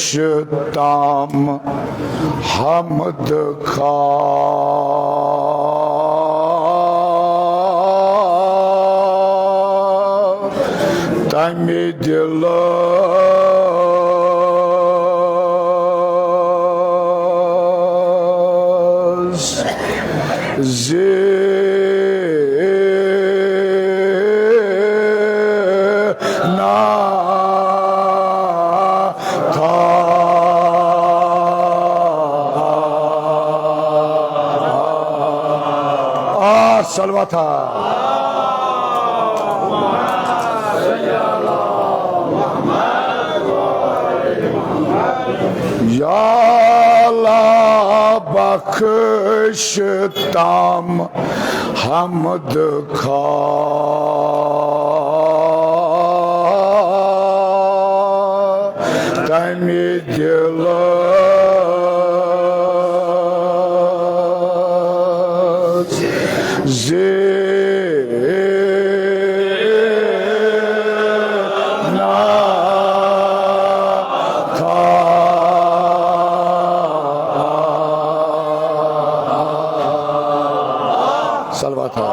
बख्शताम हमद खा तमे दिल सलवा था या अल्लाह बख्शताम हमद खा तमे दिल सलवा था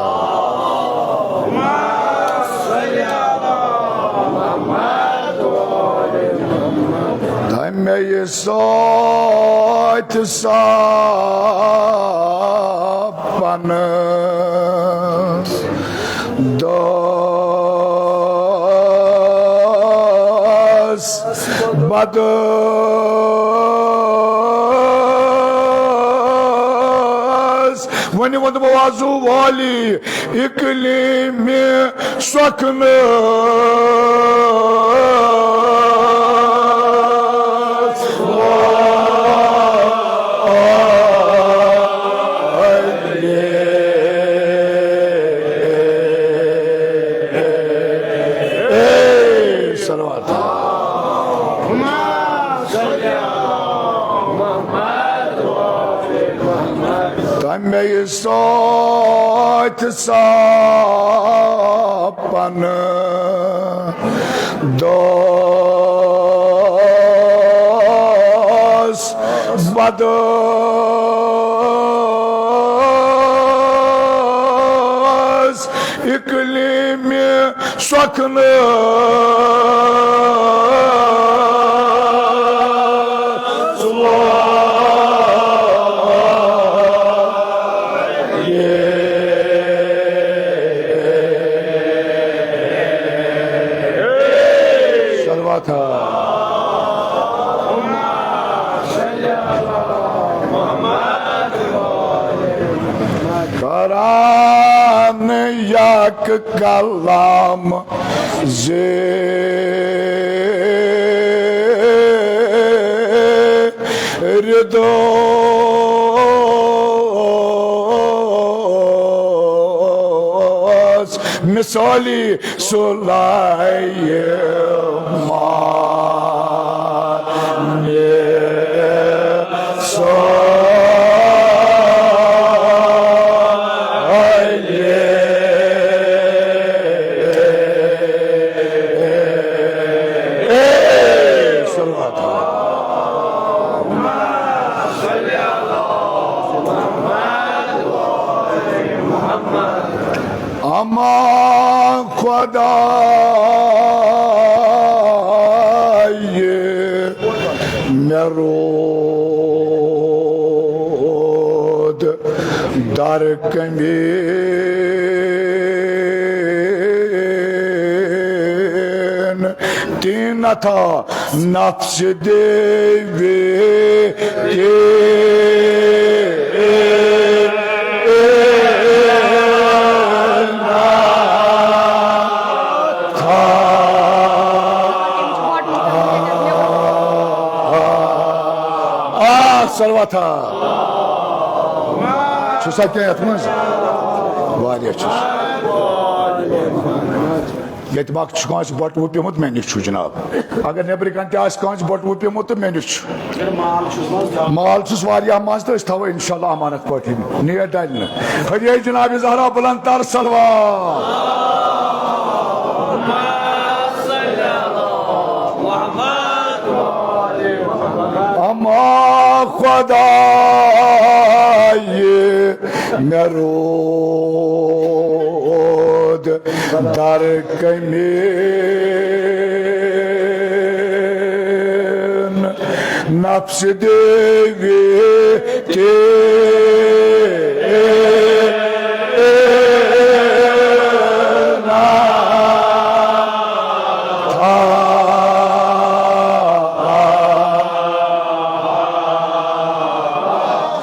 धम्य सोच सापन दोस बद वन वद बवाजू वाली इकलीम स्वक्न तमे सोच सापन दोस बदोस इकलीम स्वक्न था करान याक कलाम ज़ेर-दो मिसाली सुलाइमान सो अमा खुदा ये मेरोद दर कमीन तीन था नफ्स देवे सलवा था छुसा क्या यथमज वारिया छुस ये बाक कांस बट वो पेमुत मे निश जनाब अगर नेबर कन कांस बट वो पेमुत तो मे निश माल छुस वारिया मज तो थो इंशाल्लाह अमानत पे नियर डाल हरिया जनाब ज़हरा बुलंद तर सलवा خدای مرود در کمین نفس دیوی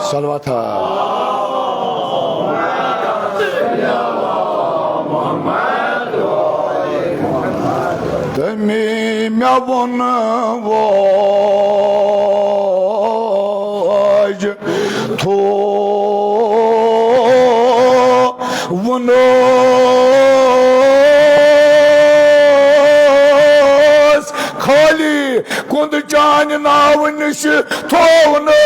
Salvata. Demi mavon vaj to vonos khali kund can navnish tovno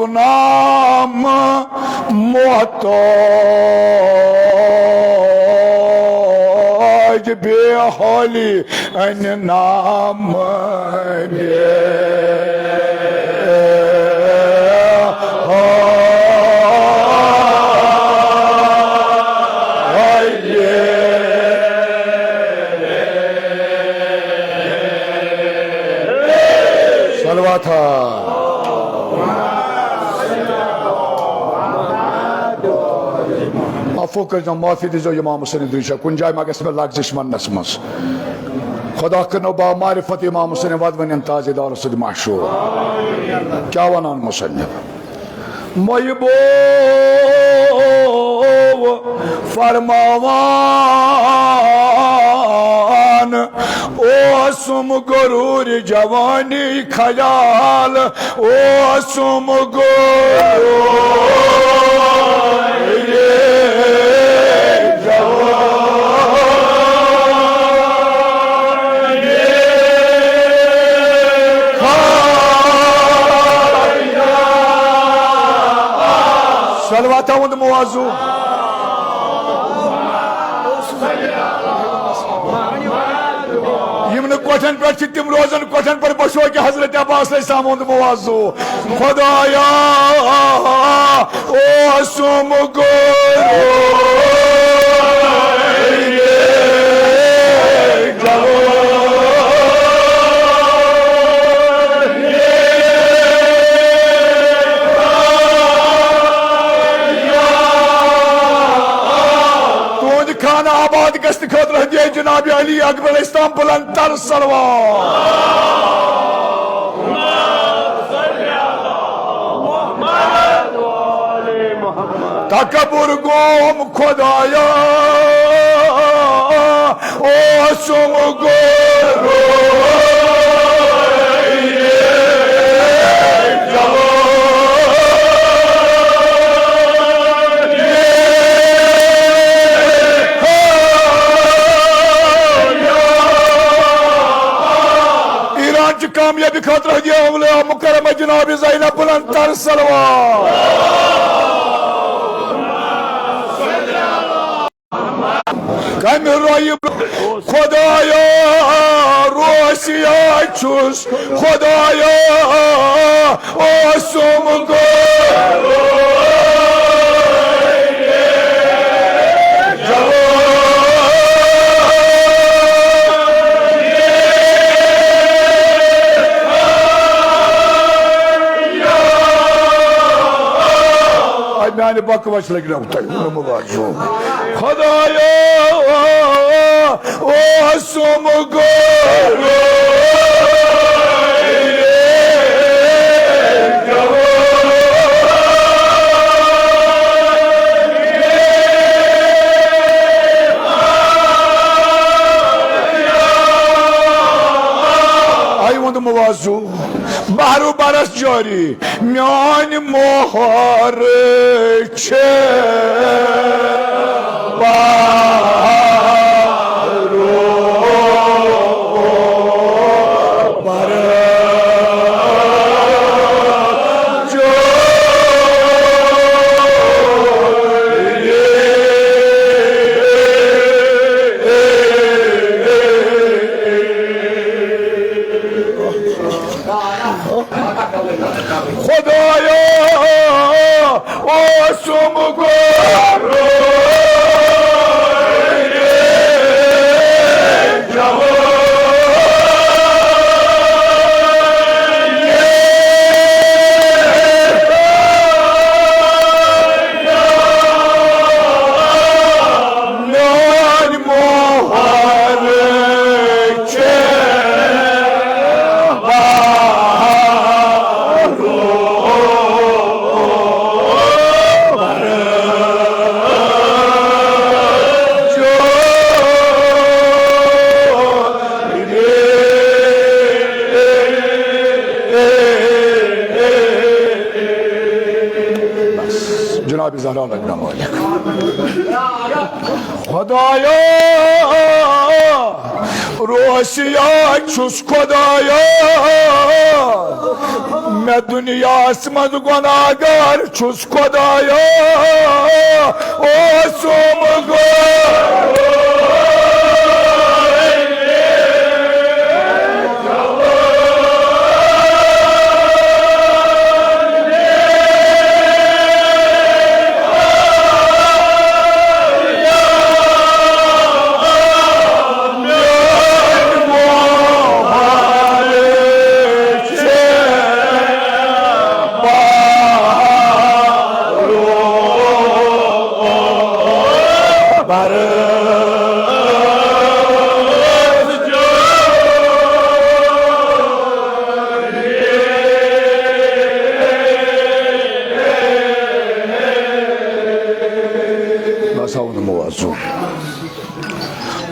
Nam muhtaj be hali an nam be Salvata. Focus on माफी दीजो इमाम हुसैन दुशा कुन जाय मगस में लग्जिश मनस मस खुदा कनो बा मारिफत इमाम हुसैन वदवन ताजेदार सुद माशूर क्या वनान मुसन्निफ मयबो फरमावान ओ सुम गुरूर जवानी ख्याल ओ सुम Salvata und muazu यमन कोठन पर तिम रोजन कोठन पर बशो के हजरत अब्बास अलैहिस्सलाम und muazu खुदाया ओ सुम आबाद गश्त खतर हदिया जनाब अली अकबर इस्लाम बुलंद तर सलवात तकबर गोम खुदाया ओ सुम गुरू कामयाबी खातर हदिया मुकर्रम जनाब ज़ैनब बुलंद तर सलवात खुदाया रोशिया छुस खुदाया ओ सुम गुरू मैंने बकवास लगना होता है खुदाया ओ सुम गुरू आई want to move on موازو بارو برس جاری میان مهار چه خدایا آسم جناب زهرا لگنم آلیک خدایا روشیا چوس خدایا میں دنیاس مز گناہگار چوس خدایا اوسم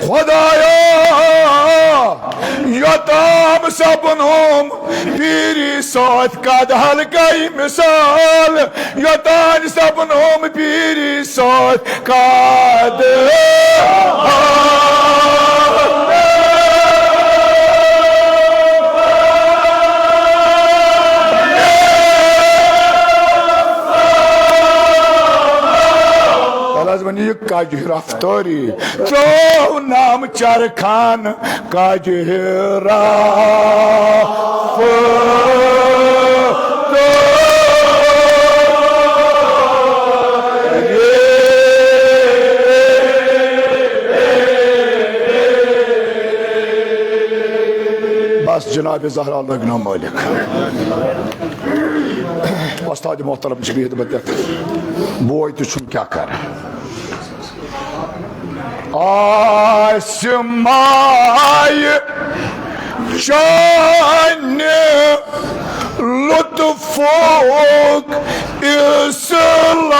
خدایا یتام سپنم پیری سات قد حلقی مثال یتام سپنم پیری سات قد بنی کاج رفتاری تو نام چرخان کاج بس جناب زهرا لگنم مالک استاد محترم شبیه بدت بوئی تو چون کیا کر آسمائی شان لطفوک اسلام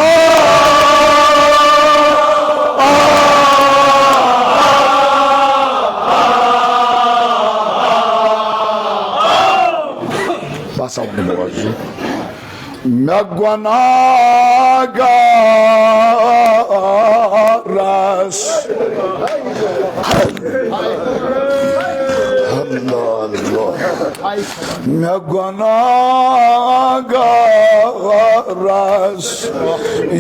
بس اون موضوع میں گناہگارس میں گناہگارس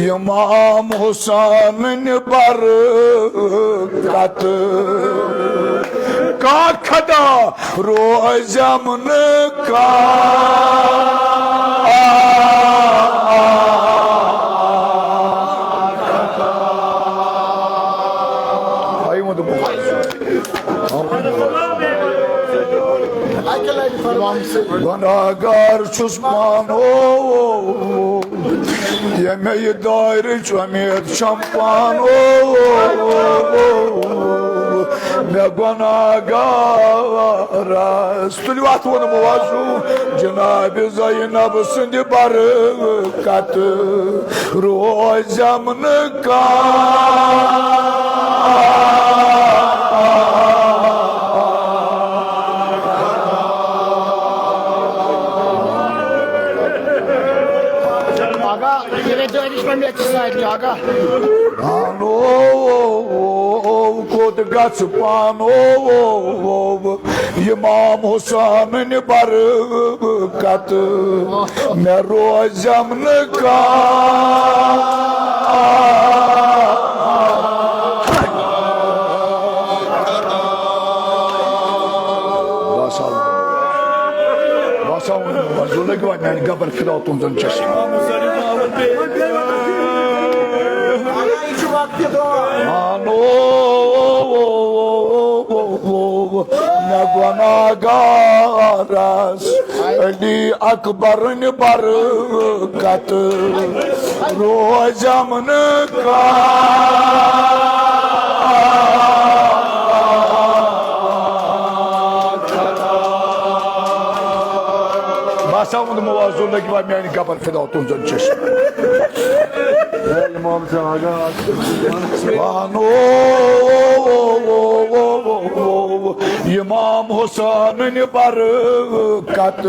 امام حسین برکت کا کھدا روزمن کا گناہگار چھس مانو yemeği daire cemiyet şampano ne gunaharas tülvat onu muvazu Cenab-ı Zeynep sindi barıkatı rozamını Kod Gatsupano, Imam Hussain Barakat, Merozam Naka. قبل خلاطهم زنجسم نغوانا غارس علی اکبر برکت روزمن کا Basavund muvazurla gibi yani kapat fidatun zönçeşme. İmam Sahaga. İmam Hüseyin'in barakat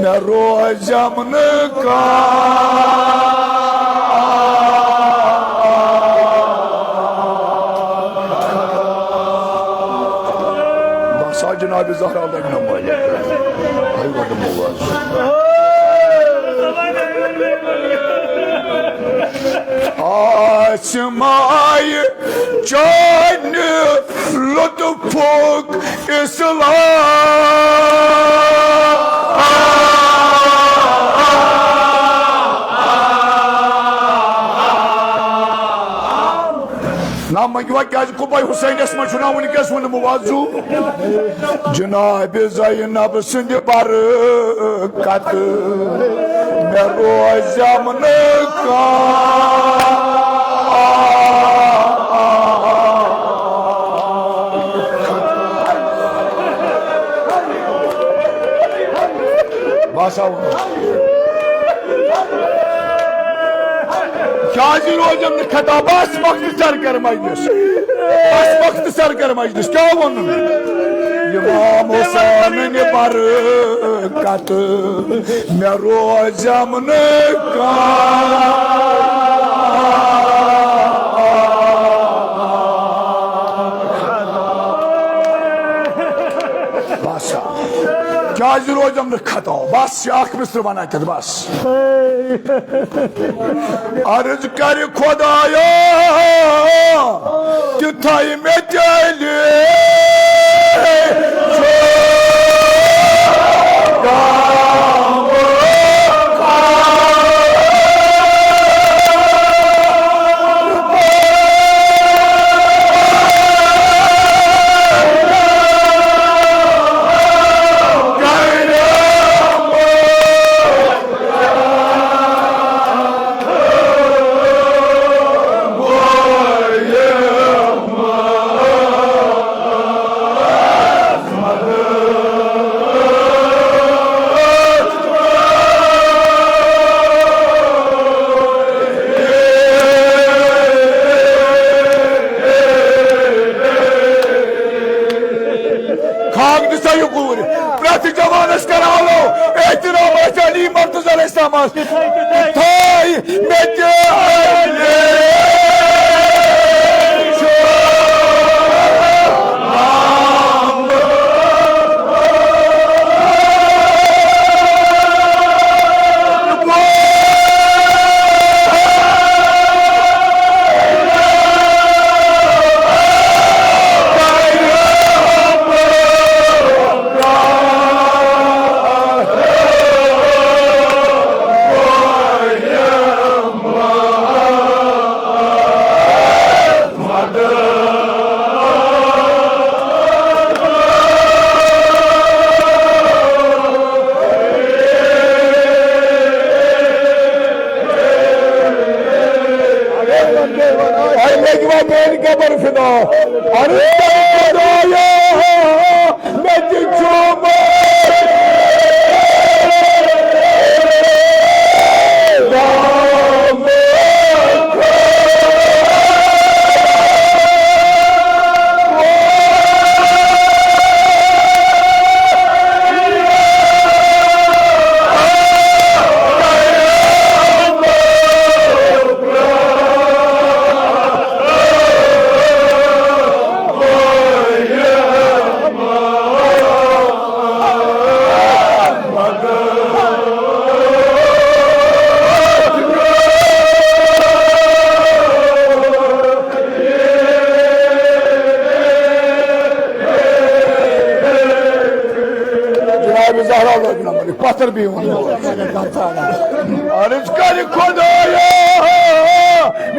ne rozamını ka. Basa Cenab-ı Zahra'dan inanmayla. Hayvadım olmaz. Asmayı canı lütfuk Nama yuva kâzi Kubay Hüseyin Esma Çunavuni kesmini muvazu Cenab-ı Zeynep sindi barakat Merozamını ka Basa Kazir hocam ne kadar basmaktı sarkar meclis. Basmaktı sarkar meclis. Kya onun? İmam Hüseyin'in barakatı merozamını ka. Basa. Kazir hocam ne kadar bas ya Müslüman ayet bas. Arz kari Khudaya ki taymet eyle Tay Medya Allah Sahib Zahra लगना मलिक पत्थर भी होने अर्ज कर खुदाया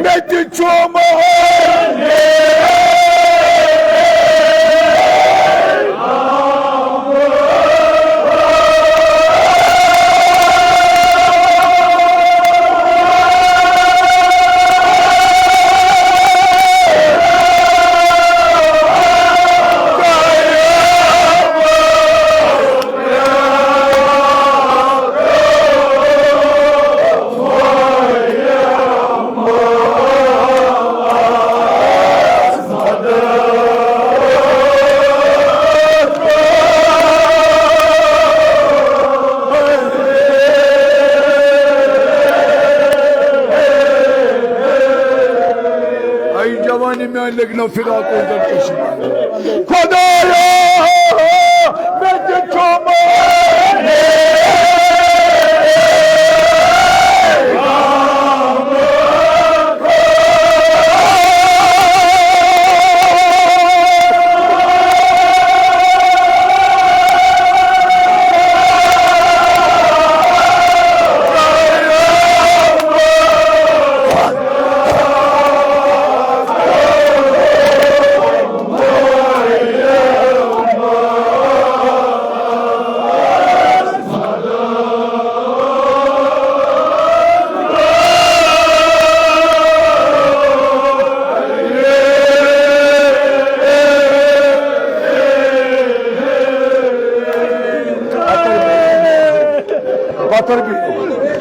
मैं तुझको माने लगना फिरा को खुदाया मैं तुझको माने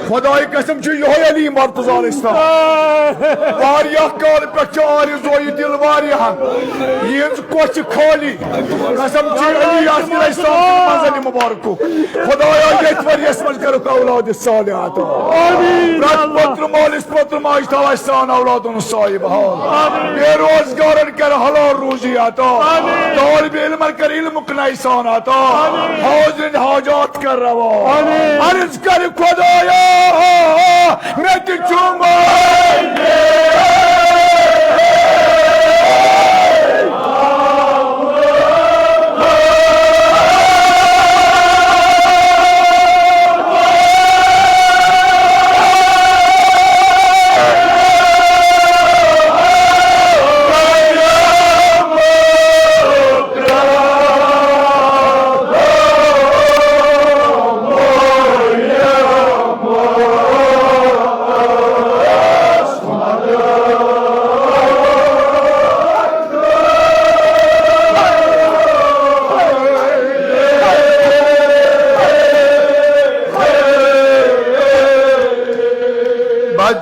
खुदाई कसम अली मर्तजा वारिया काल पे आरज़ो दिल वारियान यह कोच खाली कसम अली मंजल मुबारक खुदाया ये वरियस मज कर औलाद सालिह अता पुत्र मालिस पुत्र माज थवा सान औलादन साहिब हाल बेरोजगार कर हलाल रोजी अता तालिब इल्म कर इल्म कनाइसान अता हाजिर हाजात कर रवा अर्ज कर खुदाया मैं तुझको माने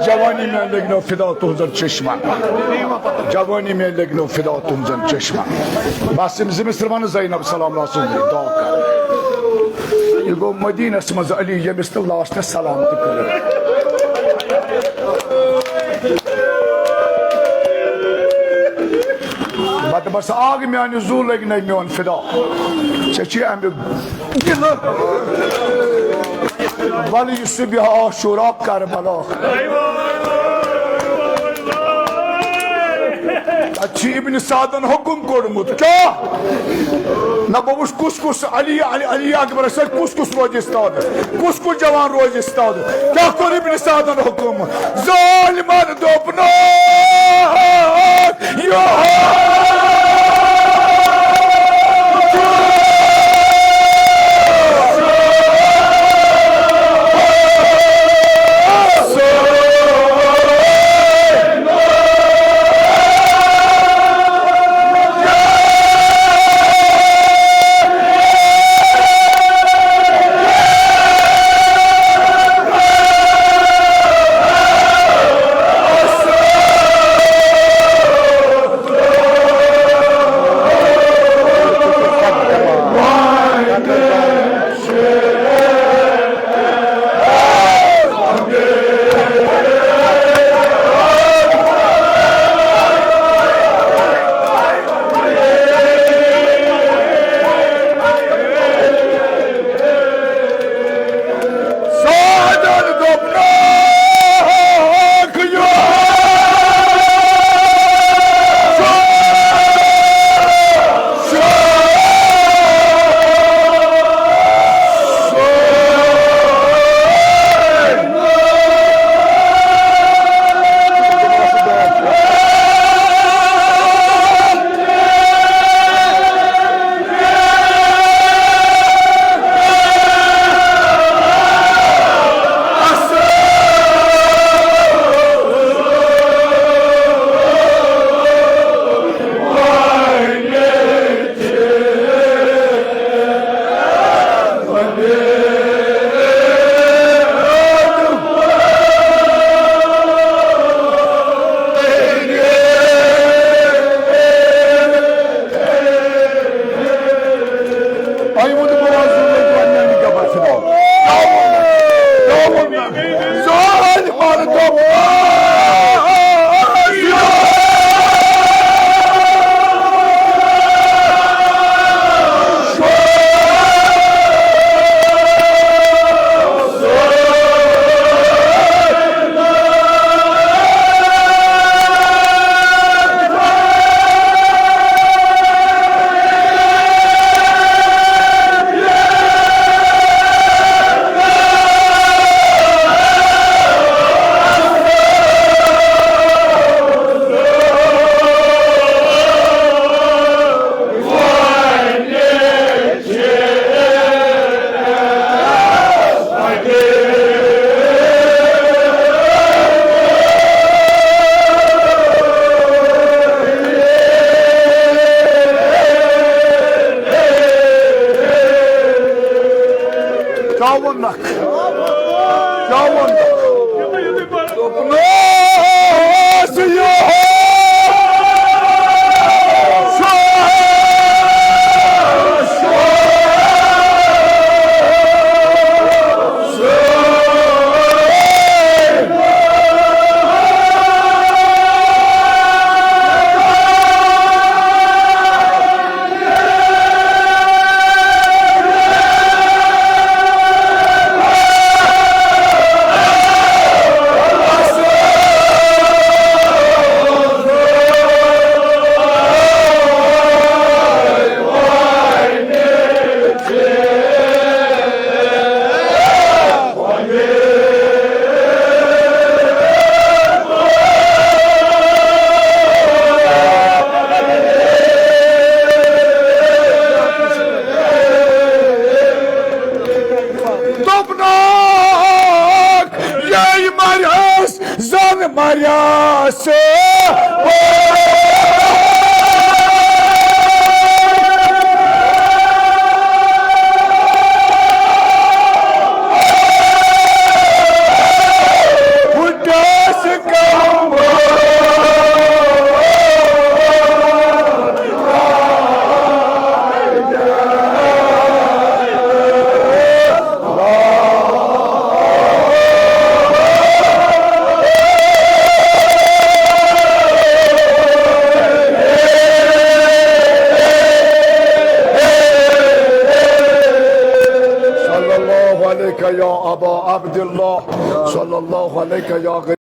जवानी में लगनो फिदा तुझर चश्मा जवानी में लगनो फिदा तुझर चश्मा बासिम जिमिस्रमान ज़ैनब सलाम लासुन दुआ कर ये गो मदीना मज अली यमिस तो लास्ट सलाम कर बट बस आग में जू लग मोन फिदा वली सुबह आशूरा करबला अच्छी इब्न सादन हुकुम कोड़मुत क्या न बबुश कुस कुस अली अली अली अकबर सर कुस कुस रोज इस्ताद कुस कुस जवान रोज इस्ताद क्या कोर इब्न सादन हुकुम जालिमान दोपना या يا أبا عبد الله صلى الله عليك يا